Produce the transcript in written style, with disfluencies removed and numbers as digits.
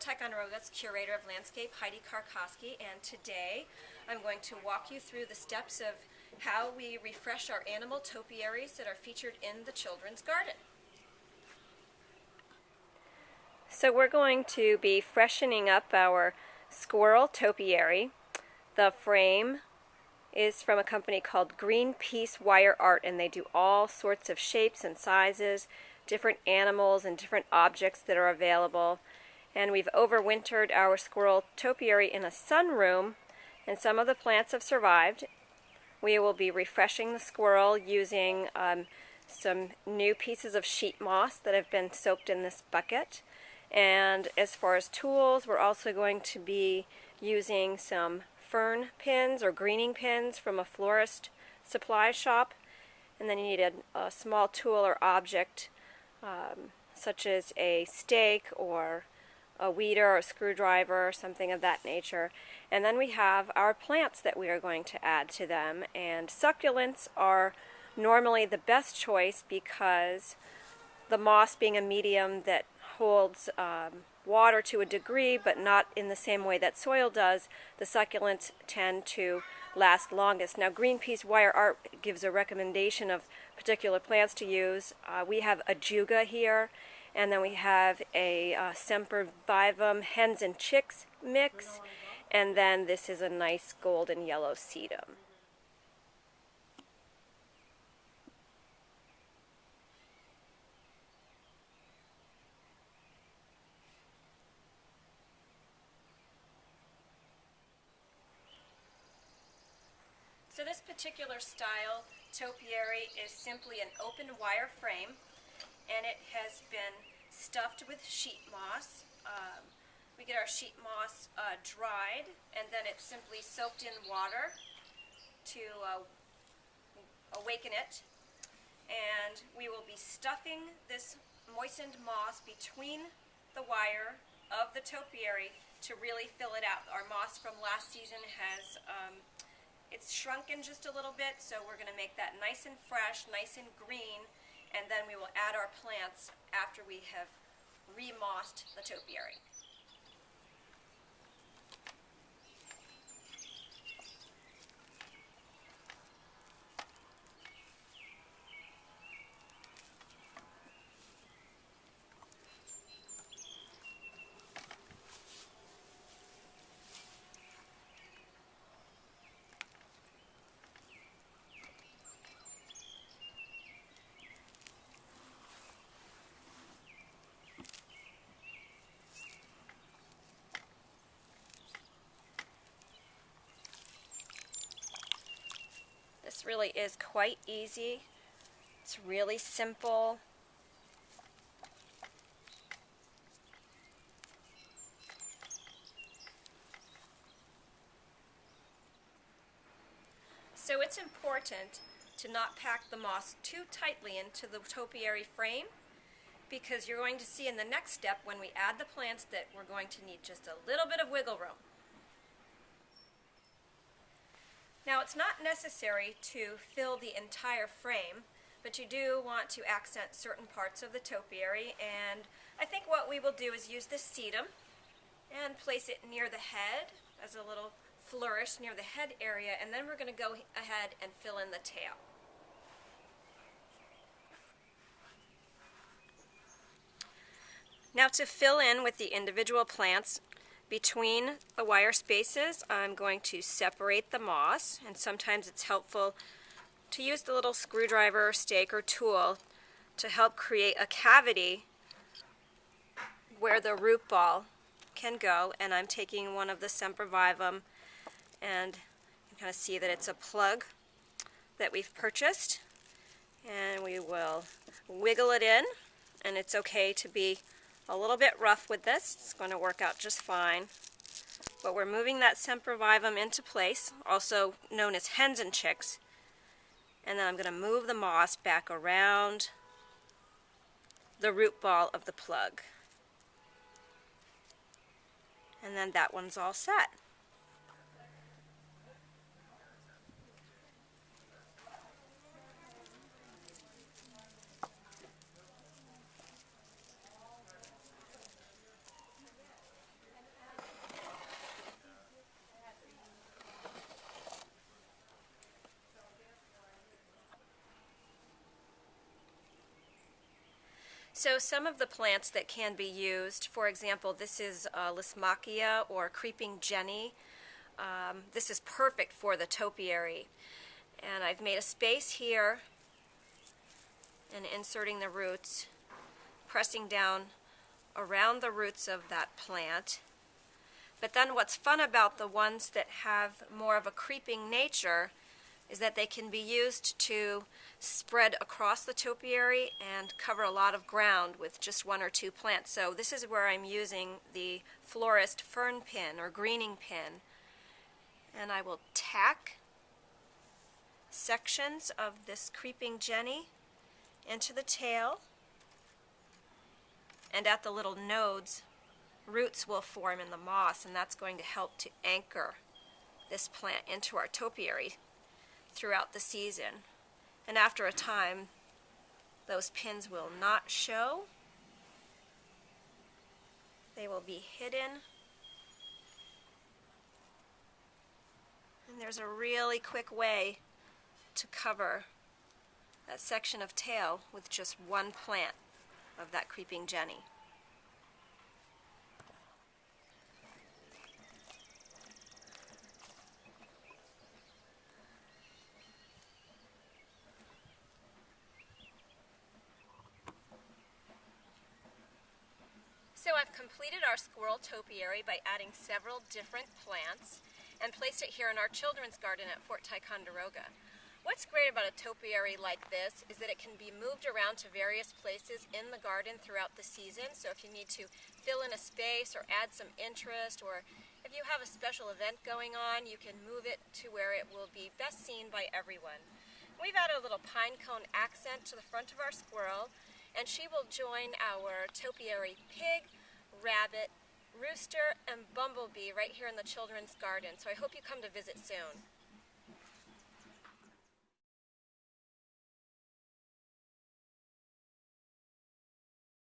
Ticonderoga's Curator of Landscape, Heidi Karkoski, and today I'm going to walk you through the steps of how we refresh our animal topiaries that are featured in the children's garden. So we're going to be freshening up our squirrel topiary. The frame is from a company called Greenpeace Wire Art, and they do all sorts of shapes and sizes, different animals and different objects that are available. And we've overwintered our squirrel topiary in a sunroom, and some of the plants have survived. We will be refreshing the squirrel using some new pieces of sheet moss that have been soaked in this bucket. And as far as tools, we're also going to be using some fern pins or greening pins from a florist supply shop. And then you need a small tool or object such as a stake or a weeder or a screwdriver or something of that nature. And then we have our plants that we are going to add to them. And succulents are normally the best choice because the moss, being a medium that holds water to a degree but not in the same way that soil does, the succulents tend to last longest. Now, Greenpeace Wire Art gives a recommendation of particular plants to use. We have a juga here, and then we have a sempervivum hens and chicks mix, and then this is a nice golden yellow sedum. So this particular style topiary is simply an open wire frame, and it has been stuffed with sheet moss. We get our sheet moss dried, and then it's simply soaked in water to awaken it. And we will be stuffing this moistened moss between the wire of the topiary to really fill it out. Our moss from last season has it's shrunken just a little bit, so we're going to make that nice and fresh, nice and green, and then we will add our plants after we have remossed the topiary. This really is quite easy. It's really simple. So it's important to not pack the moss too tightly into the topiary frame, because you're going to see in the next step when we add the plants that we're going to need just a little bit of wiggle room. Now, it's not necessary to fill the entire frame, but you do want to accent certain parts of the topiary, and I think what we will do is use this sedum and place it near the head as a little flourish near the head area, and then we're going to go ahead and fill in the tail. Now, to fill in with the individual plants, between the wire spaces, I'm going to separate the moss, and sometimes it's helpful to use the little screwdriver, stake, or tool to help create a cavity where the root ball can go. And I'm taking one of the sempervivum, and you can kind of see that it's a plug that we've purchased, and we will wiggle it in, and it's okay to be a little bit rough with this. It's going to work out just fine. But we're moving that sempervivum into place, also known as hens and chicks. And then I'm going to move the moss back around the root ball of the plug. And then that one's all set. So some of the plants that can be used, for example, this is Lismachia or creeping jenny. This is perfect for the topiary. And I've made a space here and inserting the roots, pressing down around the roots of that plant. But then what's fun about the ones that have more of a creeping nature is that they can be used to spread across the topiary and cover a lot of ground with just one or two plants. So this is where I'm using the florist fern pin or greening pin. And I will tack sections of this creeping jenny into the tail. And at the little nodes, roots will form in the moss, and that's going to help to anchor this plant into our topiary throughout the season. And after a time, those pins will not show. They will be hidden. And there's a really quick way to cover that section of tail with just one plant of that creeping jenny. So I've completed our squirrel topiary by adding several different plants and placed it here in our children's garden at Fort Ticonderoga. What's great about a topiary like this is that it can be moved around to various places in the garden throughout the season. So if you need to fill in a space or add some interest, or if you have a special event going on, you can move it to where it will be best seen by everyone. We've added a little pine cone accent to the front of our squirrel, and she will join our topiary pig, rabbit, rooster, and bumblebee right here in the children's garden. So I hope you come to visit soon.